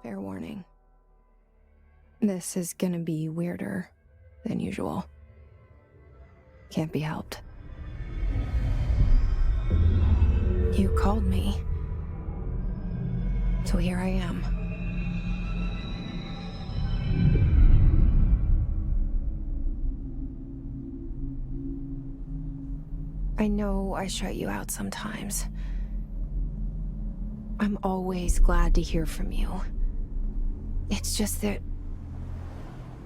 Fair warning. This is gonna be weirder than usual. Can't be helped. You called me. So here I am. I know I shut you out sometimes. I'm always glad to hear from you. It's just that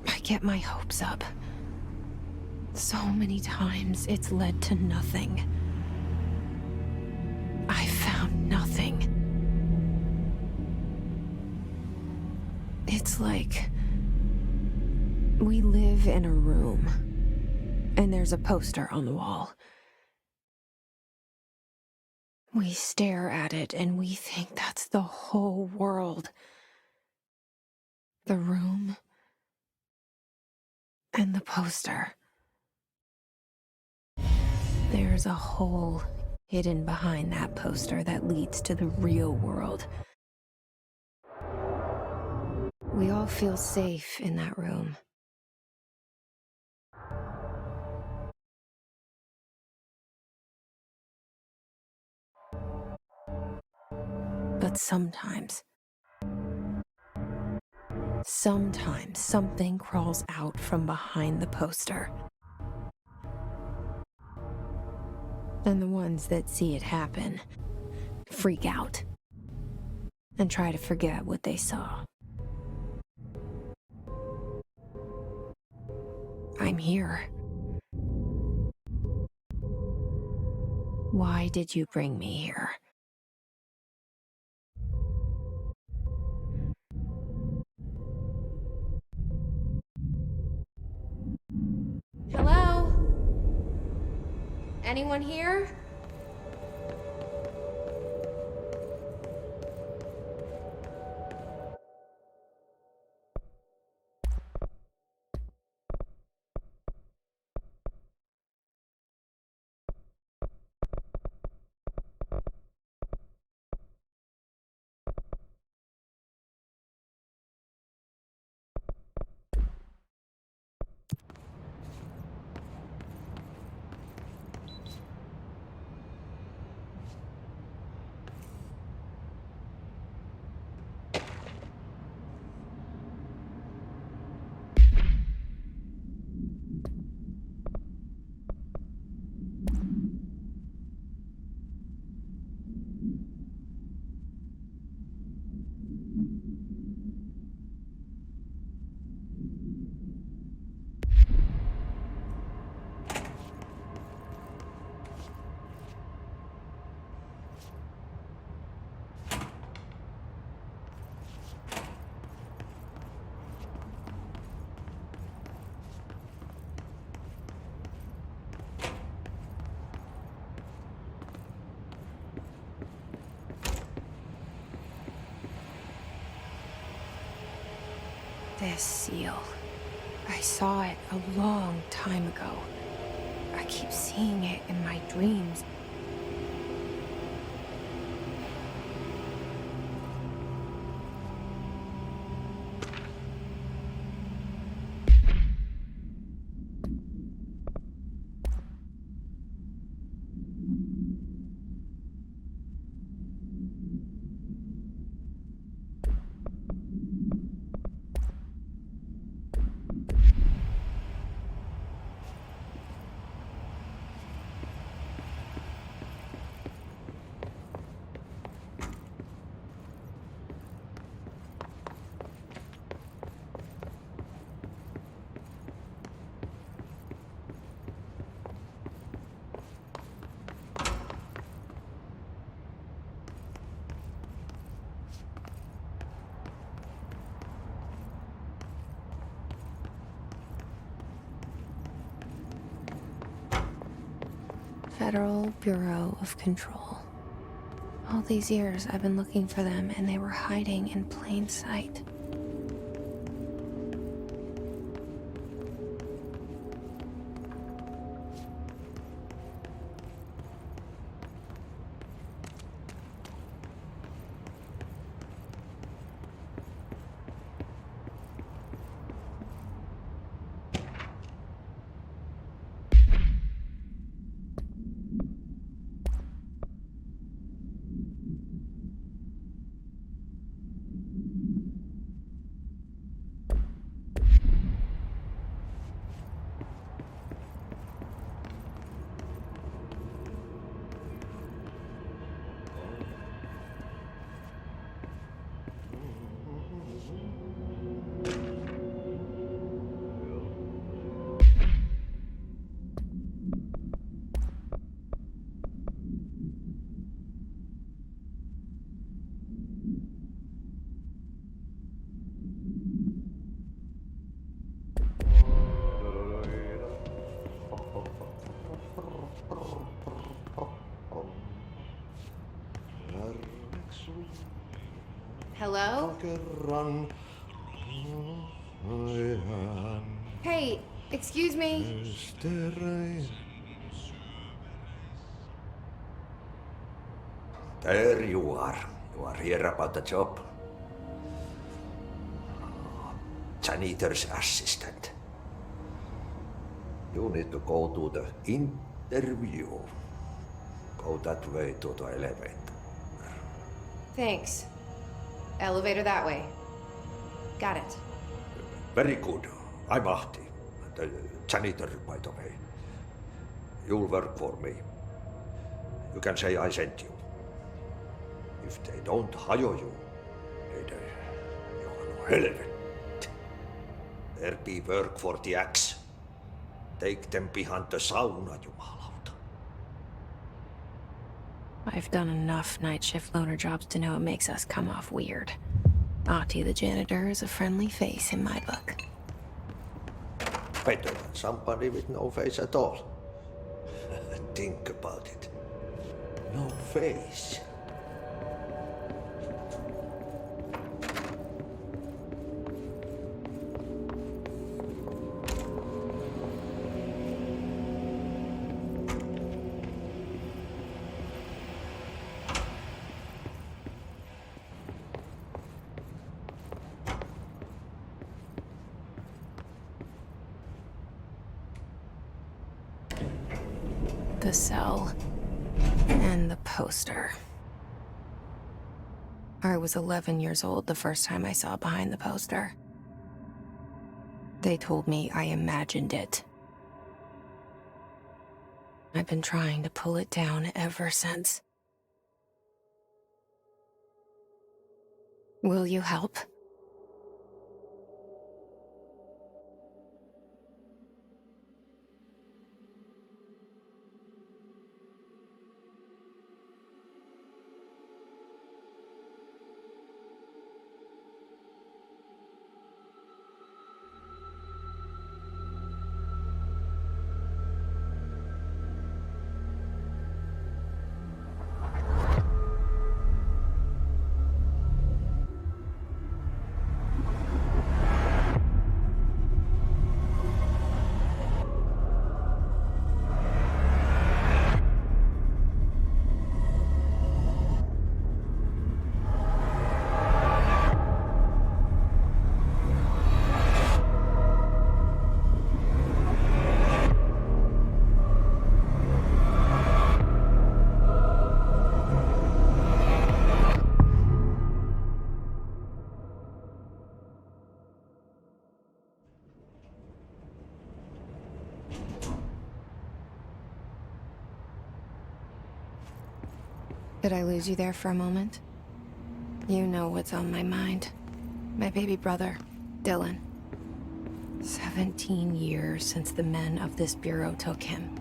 I get my hopes up. So many times it's led to nothing. I found nothing. It's like we live in a room, and there's a poster on the wall. We stare at it and we think that's the whole world. The room and the poster. There's a hole hidden behind that poster that leads to the real world. We all feel safe in that room. But sometimes something crawls out from behind the poster. And the ones that see it happen freak out and try to forget what they saw. I'm here. Why did you bring me here? Hello? Anyone here? This seal. I saw it a long time ago. I keep seeing it in my dreams. Federal Bureau of Control. All these years I've been looking for them and they were hiding in plain sight. Hello? Kerran ajan Hey, excuse me. ystärein. There you are. You are here about the job. Janitor's assistant. You need to go to the interview. Go that way to the elevator. Thanks. Elevator that way. Got it. Very good. I'm Ahti, the janitor, by the way. You'll work for me. You can say I sent you. If they don't hire you, then you are no helvet. There be work for the axe. Take them behind the sauna, jumalauta. I've done enough night shift loner jobs to know it makes us come off weird. Ahti the janitor is a friendly face in my book. Better than somebody with no face at all. Think about it. No face. The cell. And the poster. I was 11 years old the first time I saw behind the poster. They told me I imagined it. I've been trying to pull it down ever since. Will you help? Did I lose you there for a moment? You know what's on my mind. My baby brother, Dylan. 17 years since the men of this bureau took him.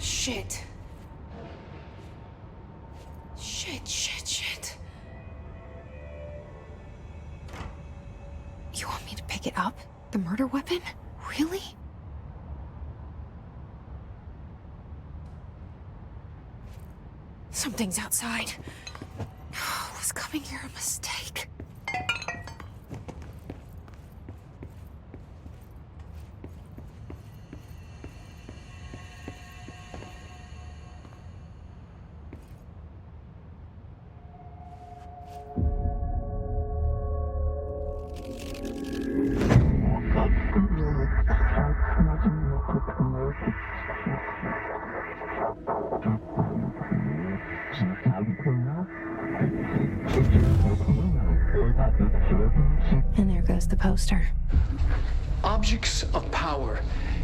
Shit. Shit. You want me to pick it up? The murder weapon? Really? Something's outside. Was coming here a mistake? And there goes the poster. Objects of power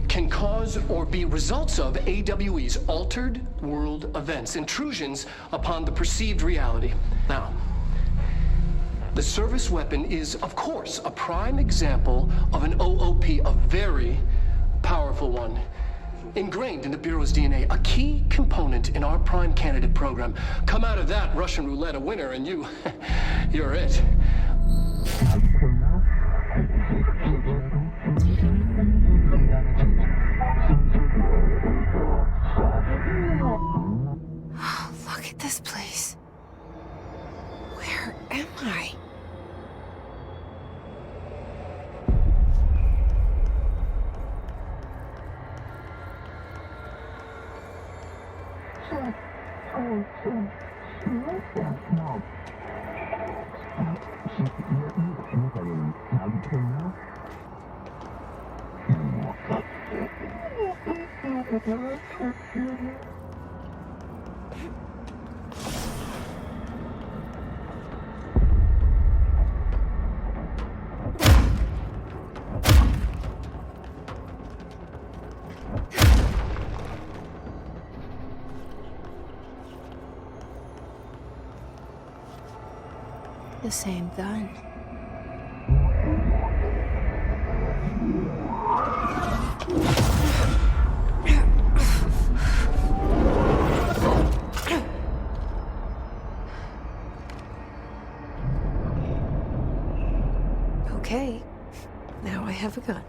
can cause or be results of AWE's altered world events, intrusions upon the perceived reality. Now, the service weapon is, of course, a prime example of an OOP, a very powerful one, ingrained in the Bureau's DNA, a key component in our prime candidate program. Come out of that Russian roulette a winner, and you're it. Look at this place. Where am I? The same gun. Okay, now I have a gun.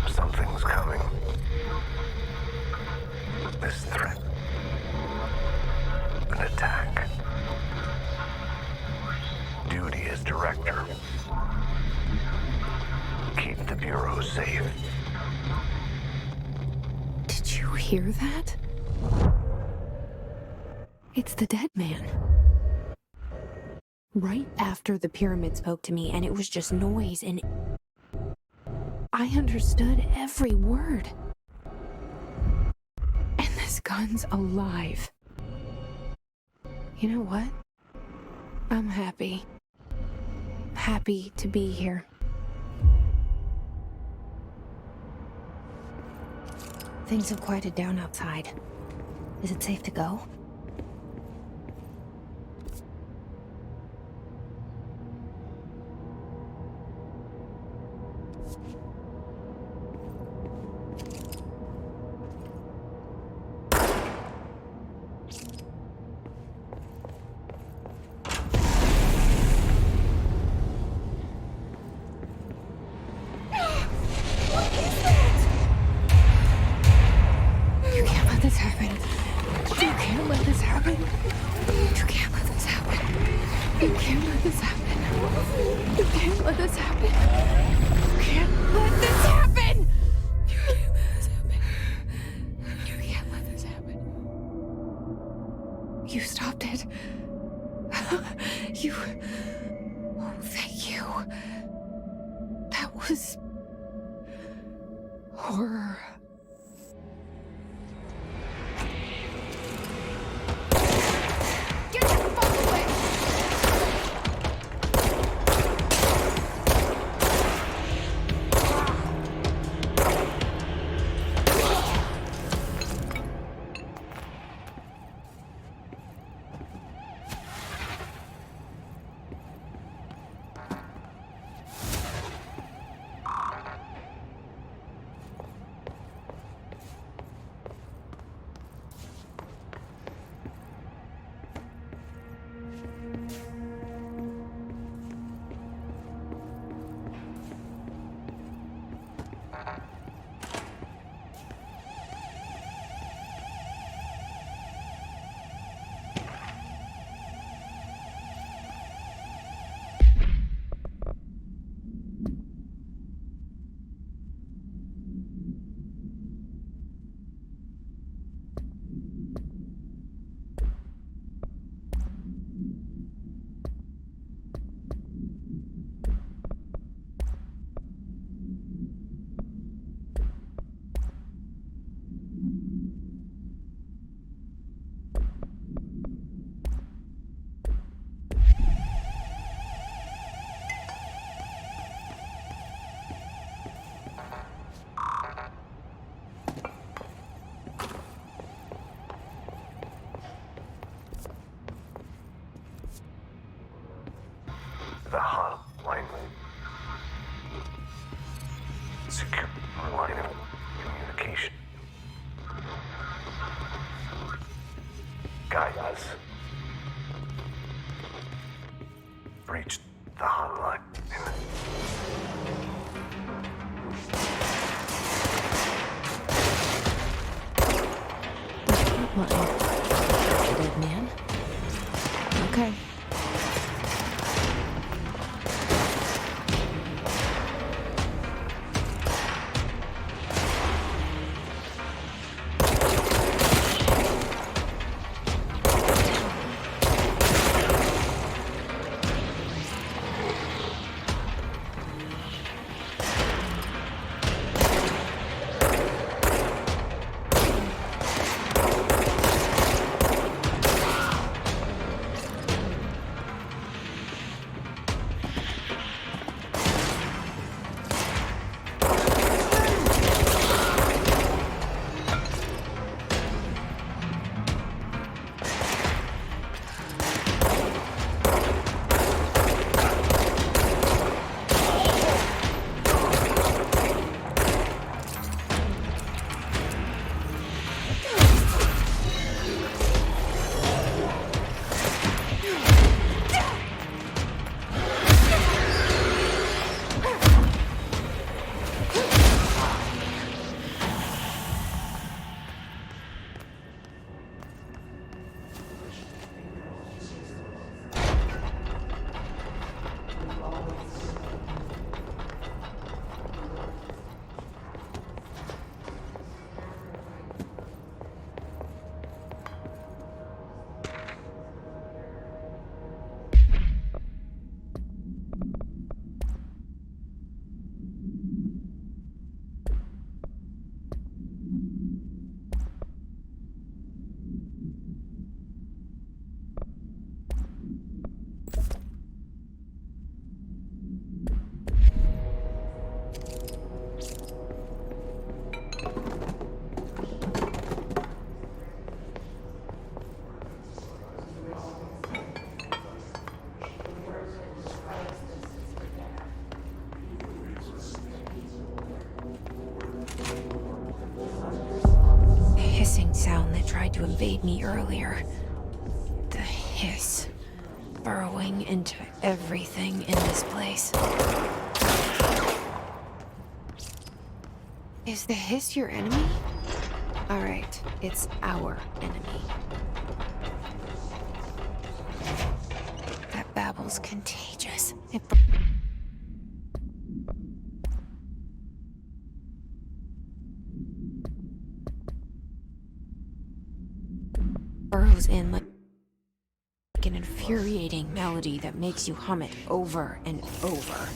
Something's coming. This threat. An attack. Duty as director. Keep the Bureau safe. Did you hear that? It's the dead man. Right after the pyramid spoke to me, and it was just noise, and I understood every word. And this gun's alive. You know what? I'm happy. Happy to be here. Things have quieted down outside. Is it safe to go? You can't let this happen. You can't let this happen! You can't let this happen. You can't let this happen. You stopped it. You... Oh, thank you. That was... horror. Get the fuck away! The hotline. Secure line of communication. Guide us. Reach the hotline. Hotline. Dead man? Okay. Tried to invade me earlier. The hiss. Burrowing into everything in this place. Is the hiss your enemy? Alright, it's our enemy. That babble babble's contagious. It burrows in like an infuriating melody that makes you hum it over and over.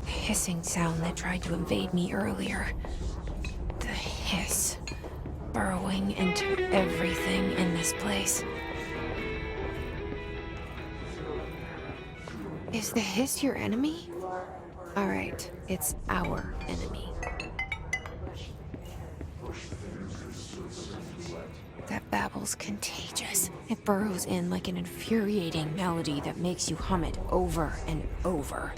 Hissing sound that tried to invade me earlier. The hiss, burrowing into everything in this place. Is the hiss your enemy? All right, it's our enemy. That babble's contagious. It burrows in like an infuriating melody that makes you hum it over and over.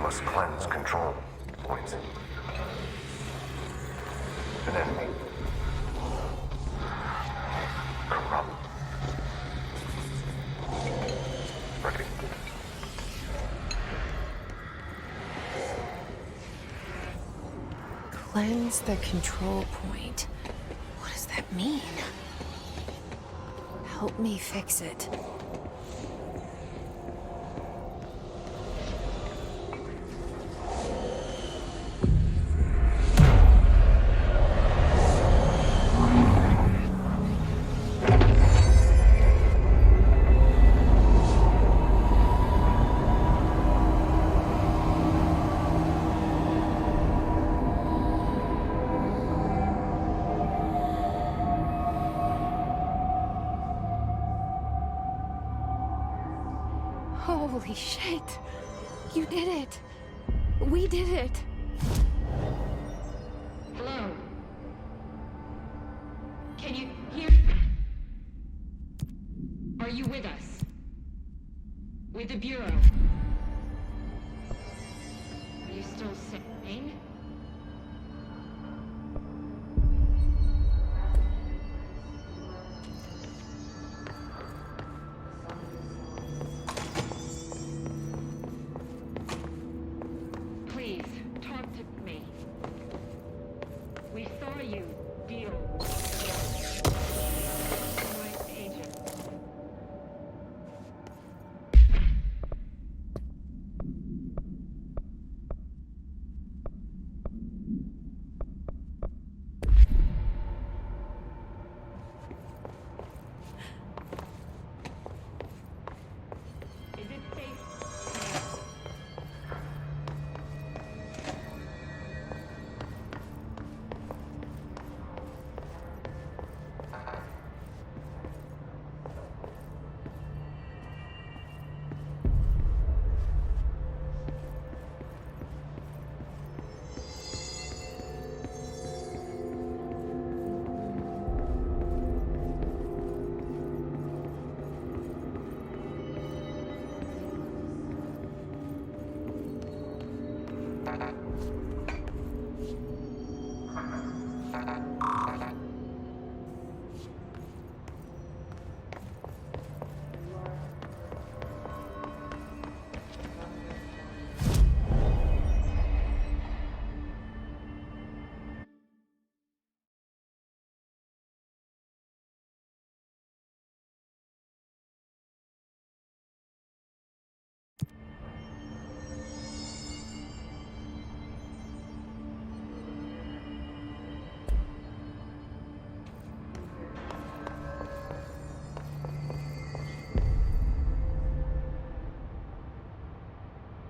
must cleanse control points. An enemy. Corrupt. Ready. Cleanse the control point. What does that mean? Help me fix it. Holy shit! You did it! We did it! Hello? Can you hear? Are you with us? With the Bureau? Are you still sane? Please, talk to me. We saw you deal with my agent. Is it safe?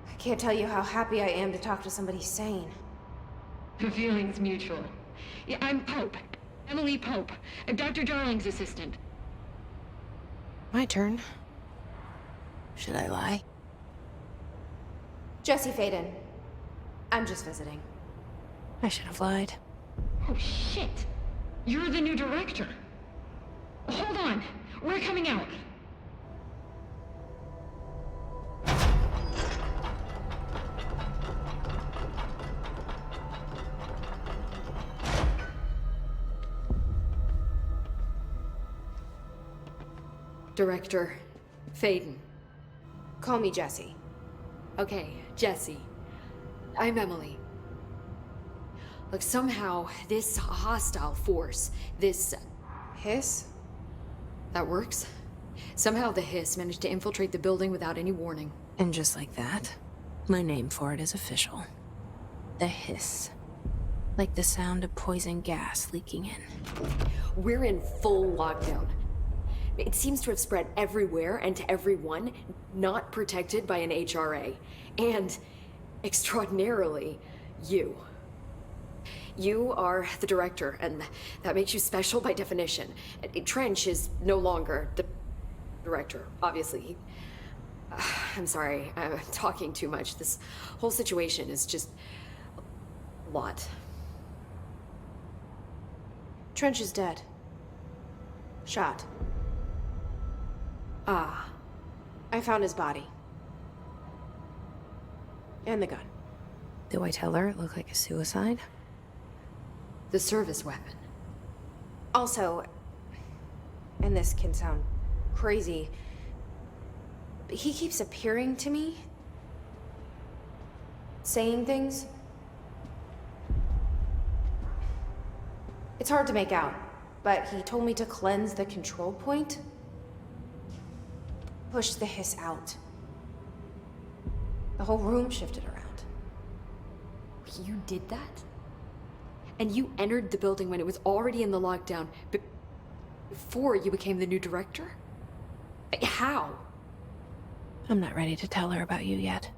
I can't tell you how happy I am to talk to somebody sane. The feeling's mutual. Yeah, I'm Pope. Emily Pope. Dr. Darling's assistant. My turn. Should I lie? Jesse Faden. I'm just visiting. I should have lied. Oh, shit. You're the new director. Hold on. We're coming out. Director Faden. Call me Jesse. Okay, Jesse. I'm Emily. Look, somehow this hostile force, this... Hiss? that works? Somehow the Hiss managed to infiltrate the building without any warning. And just like that, my name for it is official. The Hiss. Like the sound of poison gas leaking in. We're in full lockdown. It seems to have spread everywhere and to everyone, not protected by an HRA. And, extraordinarily, you. You are the director, and that makes you special by definition. Trench is no longer the director, obviously. I'm sorry, I'm talking too much. This whole situation is just a lot. Trench is dead. Shot. Ah, I found his body. And the gun. Do I tell her it looked like a suicide? The service weapon. Also, and this can sound crazy, but he keeps appearing to me, saying things. It's hard to make out, but he told me to cleanse the control point. Push the hiss out. The whole room shifted around. You did that? And you entered the building when it was already in the lockdown, before you became the new director? How? I'm not ready to tell her about you yet.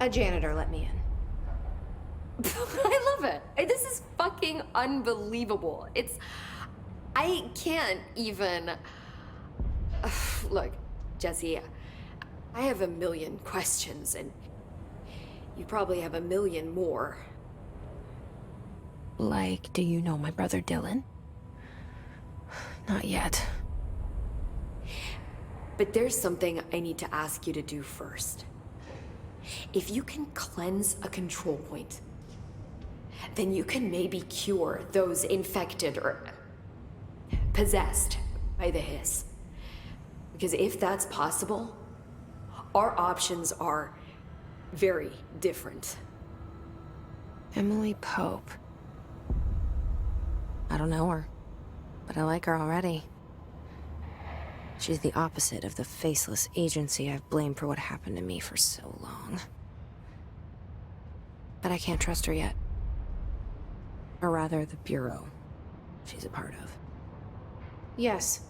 A janitor let me in. I love it. This is fucking unbelievable. I can't even... Look, Jesse, I have a million questions, and you probably have a million more. Like, do you know my brother Dylan? Not yet. But there's something I need to ask you to do first. If you can cleanse a control point, then you can maybe cure those infected or possessed by the hiss. Because if that's possible, our options are very different. Emily Pope. I don't know her, but I like her already. She's the opposite of the faceless agency I've blamed for what happened to me for so long. But I can't trust her yet. Or rather, the Bureau she's a part of. Yes.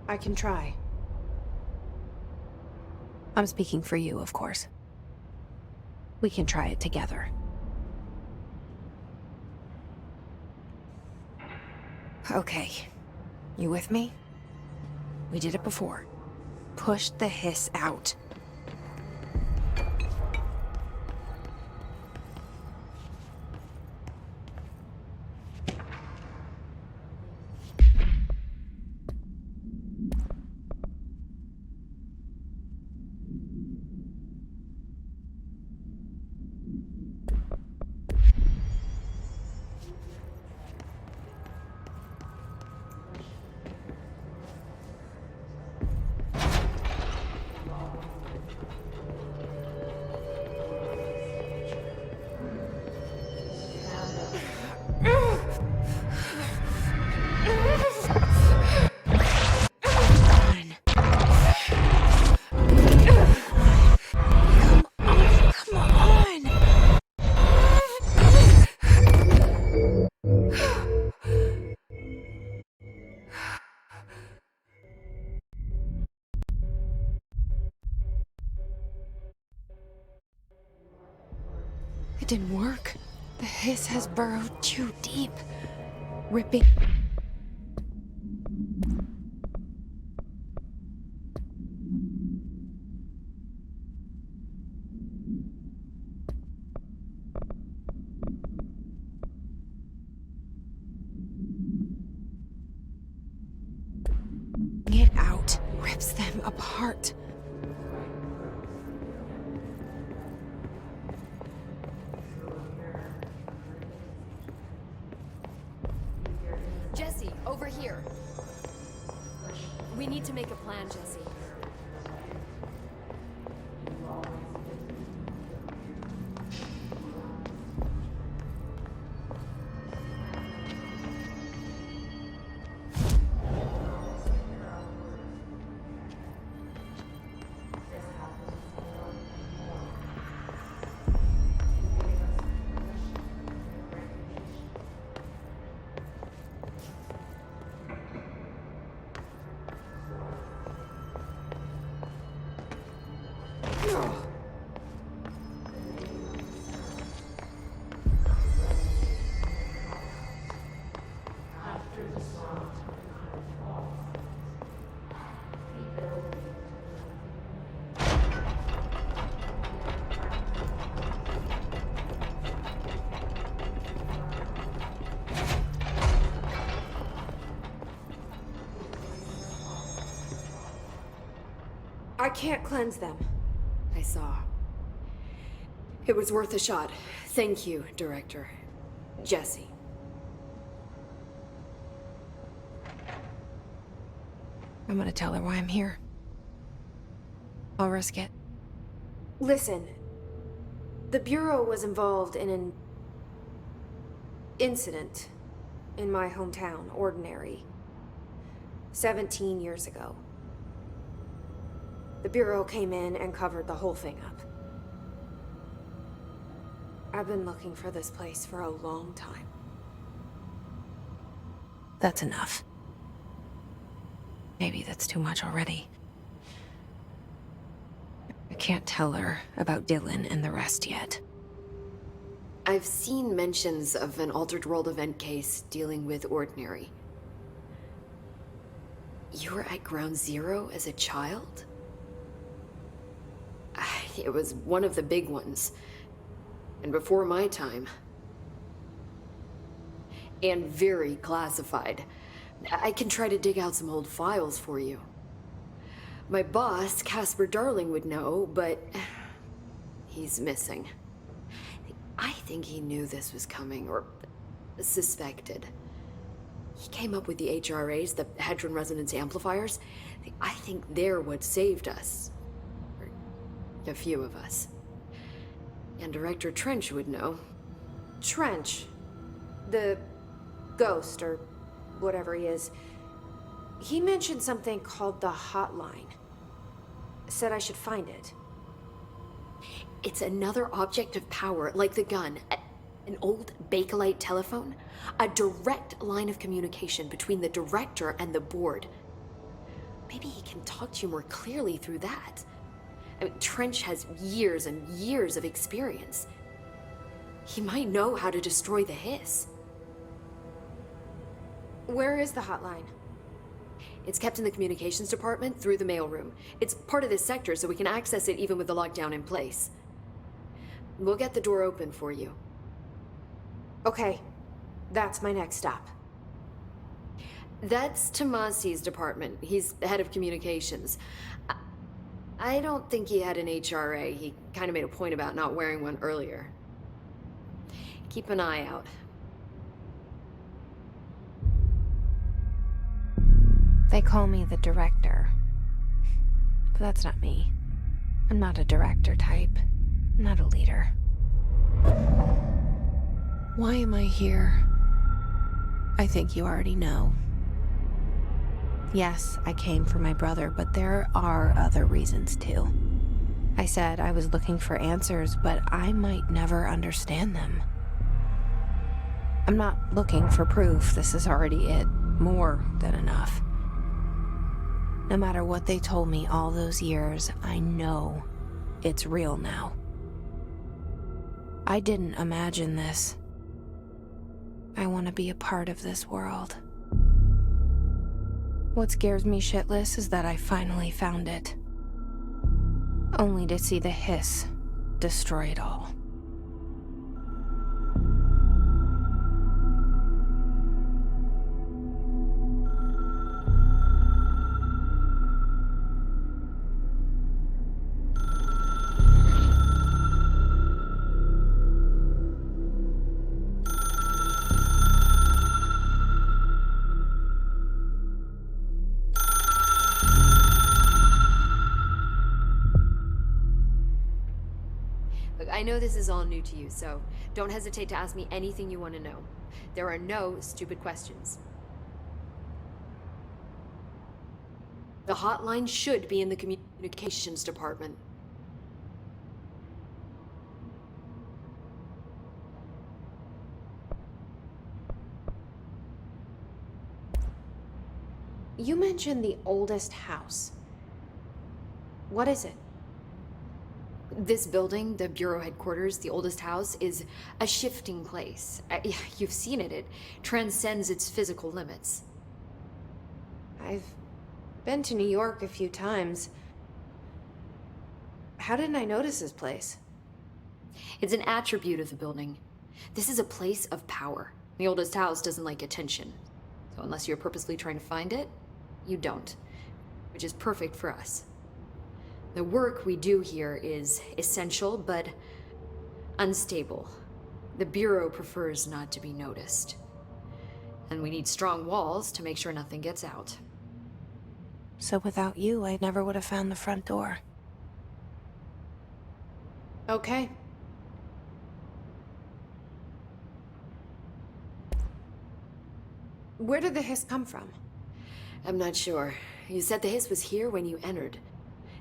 I can try. I'm speaking for you, of course. We can try it together. Okay. You with me? We did it before. Push the hiss out. It didn't work. The hiss has burrowed too deep, ripping... it out, rips them apart. Jesse, over here. We need to make a plan, Jesse. I can't cleanse them. I saw. It was worth a shot. Thank you, Director. Jesse. I'm gonna tell her why I'm here. I'll risk it. Listen, the Bureau was involved in an incident in my hometown, Ordinary, 17 years ago. The Bureau came in and covered the whole thing up. I've been looking for this place for a long time. That's enough. Maybe that's too much already. I can't tell her about Dylan and the rest yet. I've seen mentions of an Altered World event case dealing with Ordinary. You were at Ground Zero as a child? It was one of the big ones. And before my time. And very classified. I can try to dig out some old files for you. My boss, Casper Darling, would know, but he's missing. I think he knew this was coming, or suspected. He came up with the HRAs, the Hadron Resonance Amplifiers. I think they're what saved us. Or a few of us. And Director Trench would know. Trench, the ghost, or whatever he is, he mentioned something called the Hotline. Said I should find it. It's another object of power, like the gun. An old Bakelite telephone. A direct line of communication between the director and the board. Maybe he can talk to you more clearly through that. I mean, Trench has years and years of experience. He might know how to destroy the Hiss. Where is the hotline? It's kept in the communications department through the mailroom. It's part of this sector, so we can access it even with the lockdown in place. We'll get the door open for you. Okay, that's my next stop. That's Tomasi's department. He's the head of communications. I don't think he had an HRA. He kind of made a point about not wearing one earlier. Keep an eye out. They call me the director. But that's not me. I'm not a director type. I'm not a leader. Why am I here? I think you already know. Yes, I came for my brother, but there are other reasons too. I said I was looking for answers, but I might never understand them. I'm not looking for proof. This is already it. More than enough. No matter what they told me all those years, I know it's real now. I didn't imagine this. I want to be a part of this world. What scares me shitless is that I finally found it. Only to see the Hiss destroy it all. I know this is all new to you, so don't hesitate to ask me anything you want to know. There are no stupid questions. The hotline should be in the communications department. You mentioned the oldest house. What is it? This building, the Bureau headquarters, the oldest house, is a shifting place. You've seen it. It transcends its physical limits. I've been to New York a few times. How didn't I notice this place? It's an attribute of the building. This is a place of power. The oldest house doesn't like attention. So unless you're purposely trying to find it, you don't. Which is perfect for us. The work we do here is essential, but Unstable. The Bureau prefers not to be noticed. And we need strong walls to make sure nothing gets out. So without you, I never would have found the front door. Okay. Where did the hiss come from? I'm not sure. You said the hiss was here when you entered.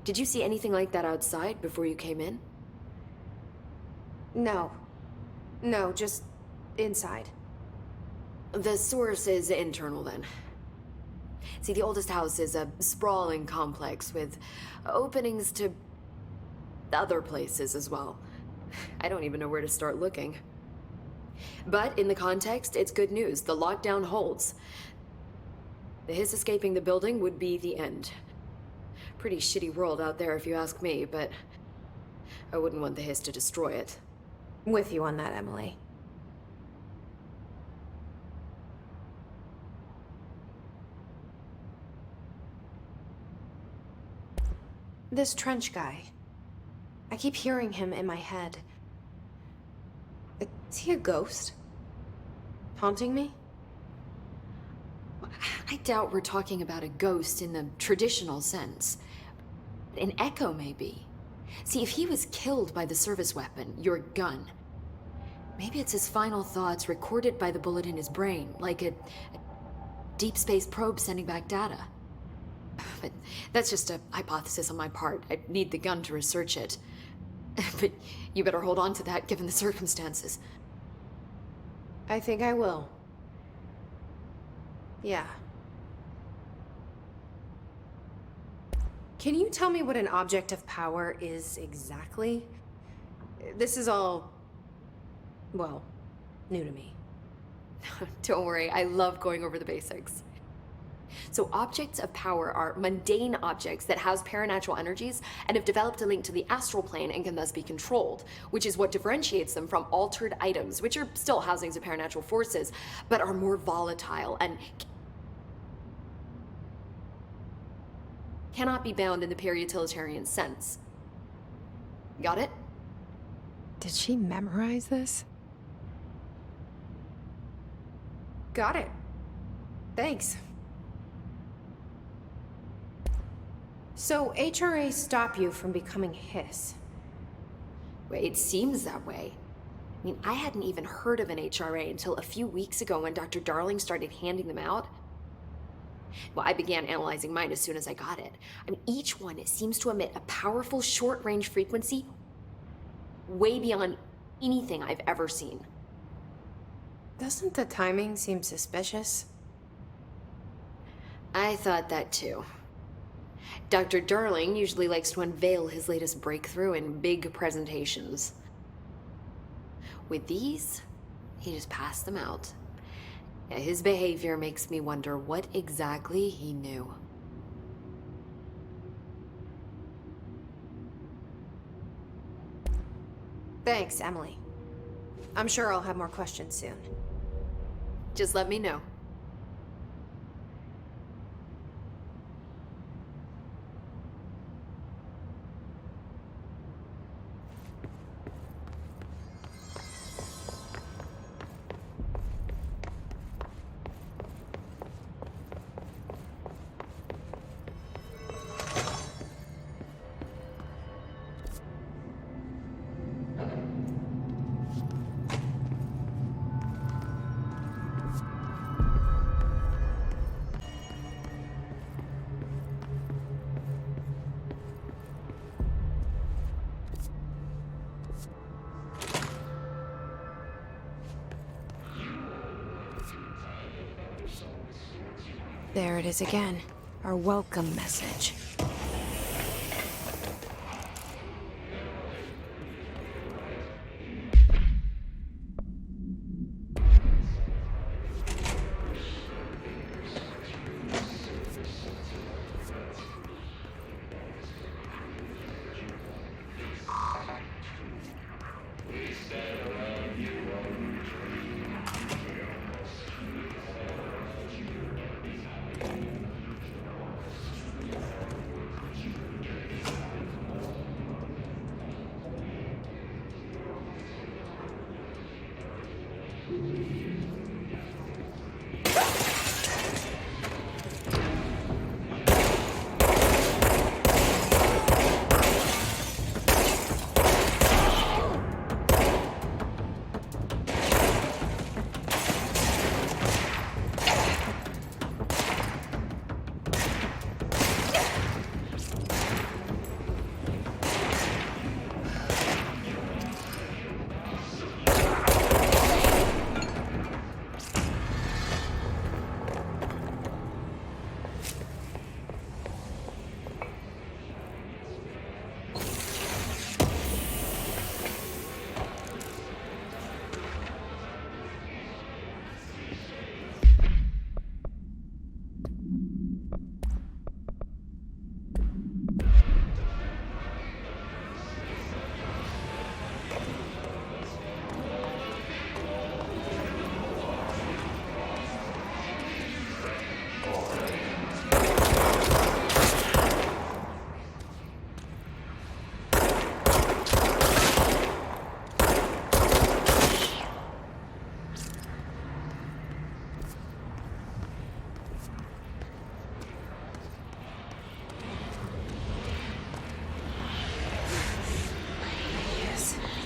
Did you see anything like that outside before you came in? No. No, just inside. The source is internal, then. See, the oldest house is a sprawling complex with openings to other places as well. I don't even know where to start looking. But in the context, it's good news. The lockdown holds. The hiss escaping the building would be the end. Pretty shitty world out there if you ask me, but I wouldn't want the hiss to destroy it. With you on that, Emily. This Trench guy. I keep hearing him in my head. Is he a ghost? Haunting me? I doubt we're talking about a ghost in the traditional sense. An echo, maybe. See, if he was killed by the service weapon, your gun, maybe it's his final thoughts recorded by the bullet in his brain, like a deep space probe sending back data. But that's just a hypothesis on my part. I'd need the gun to research it. But you better hold on to that, given the circumstances. I think I will. Yeah. Can you tell me what an object of power is exactly? This is all, well, new to me. Don't worry, I love going over the basics. So objects of power are mundane objects that house paranatural energies and have developed a link to the astral plane and can thus be controlled, which is what differentiates them from altered items, which are still housings of paranatural forces, but are more volatile and cannot be bound in the pure utilitarian sense. Got it? Did she memorize this? Got it. Thanks. So, HRA stop you from becoming Hiss? Well, it seems that way. I mean, I hadn't even heard of an HRA until a few weeks ago when Dr. Darling started handing them out. Well, I began analyzing mine as soon as I got it. I mean, each one seems to emit a powerful short-range frequency way beyond anything I've ever seen. Doesn't the timing seem suspicious? I thought that too. Dr. Darling usually likes to unveil his latest breakthrough in big presentations. With these, he just passed them out. Yeah, his behavior makes me wonder what exactly he knew. Thanks, Emily. I'm sure I'll have more questions soon. Just let me know. There it is again. Our welcome message.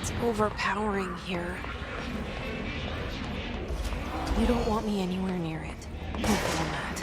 It's overpowering here. You don't want me anywhere near it. Don't feel that.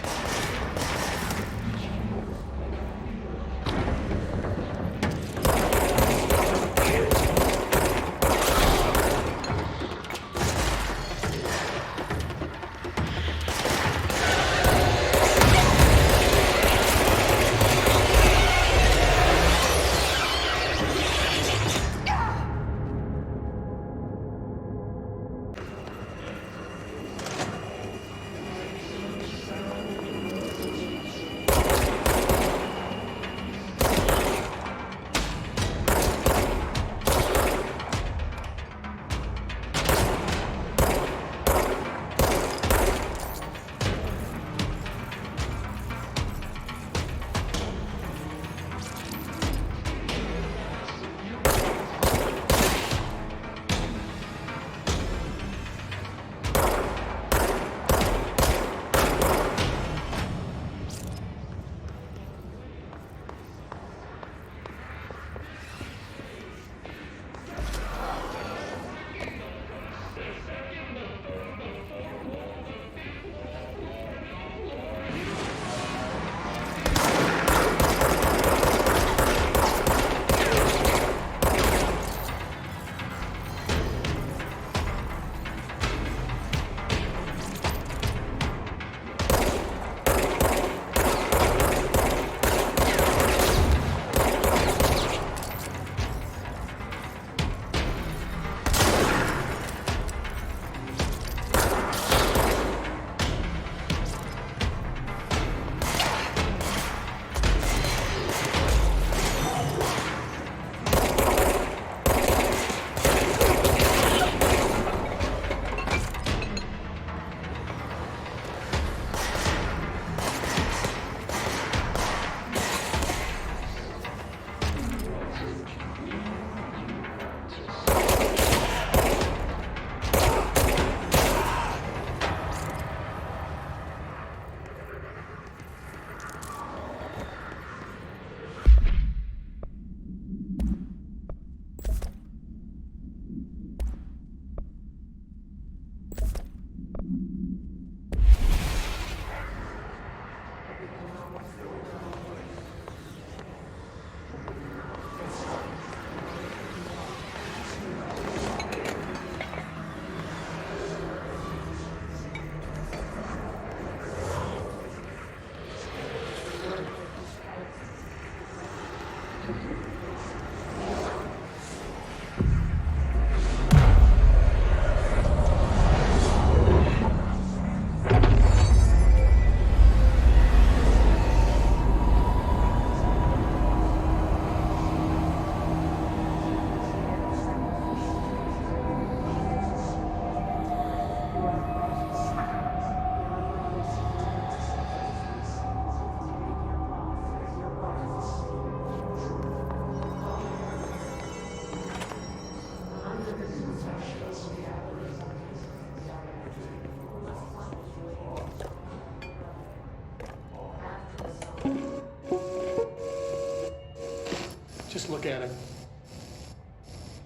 organic.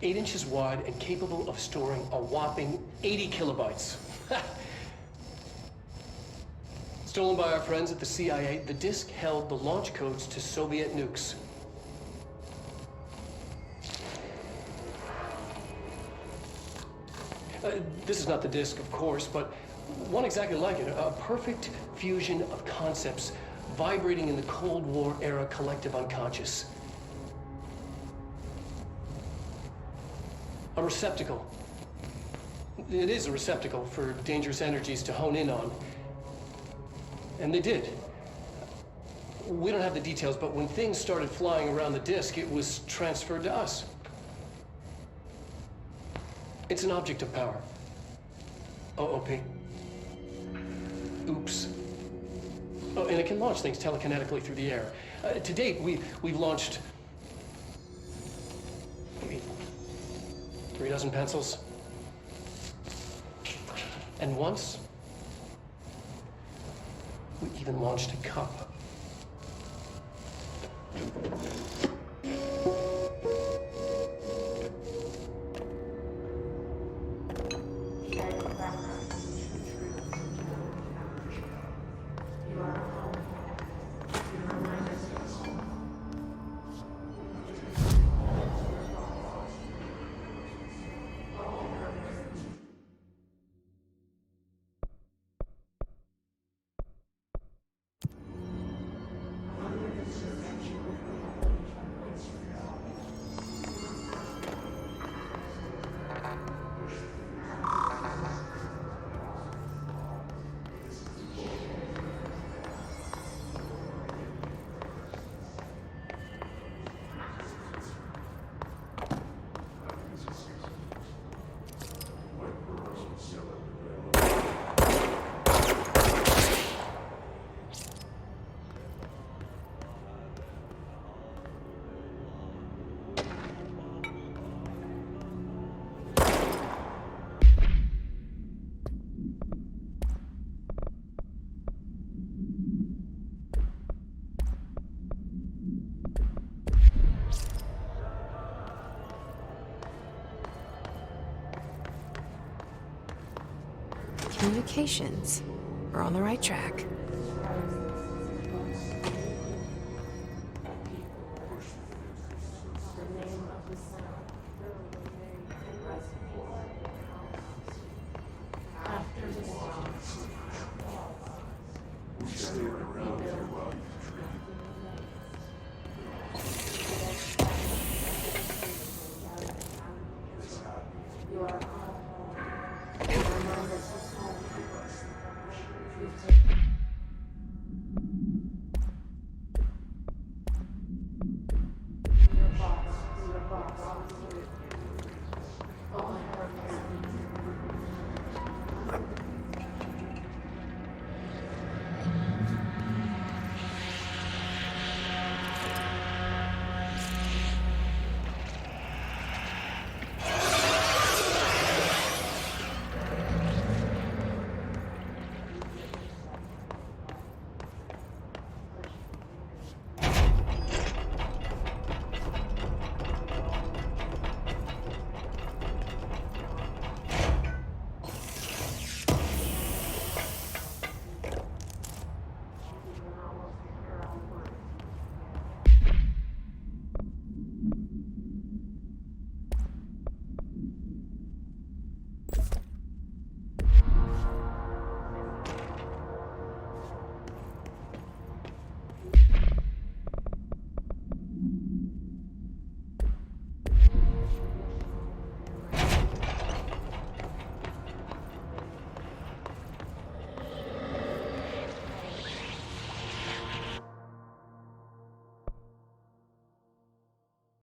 8 inches wide and capable of storing a whopping 80 kilobytes. Stolen by our friends at the CIA, the disk held the launch codes to Soviet nukes. This is not the disk, of course, but one exactly like it. A perfect fusion of concepts vibrating in the Cold War era collective unconscious. A receptacle. It is a receptacle for dangerous energies to hone in on. And they did. We don't have the details, but when things started flying around the disk, it was transferred to us. It's an object of power. OOP. Oops. Oh, and it can launch things telekinetically through the air. To date, we've launched maybe 3 dozen pencils. And once, we even launched a cup. Communications. We're on the right track. You are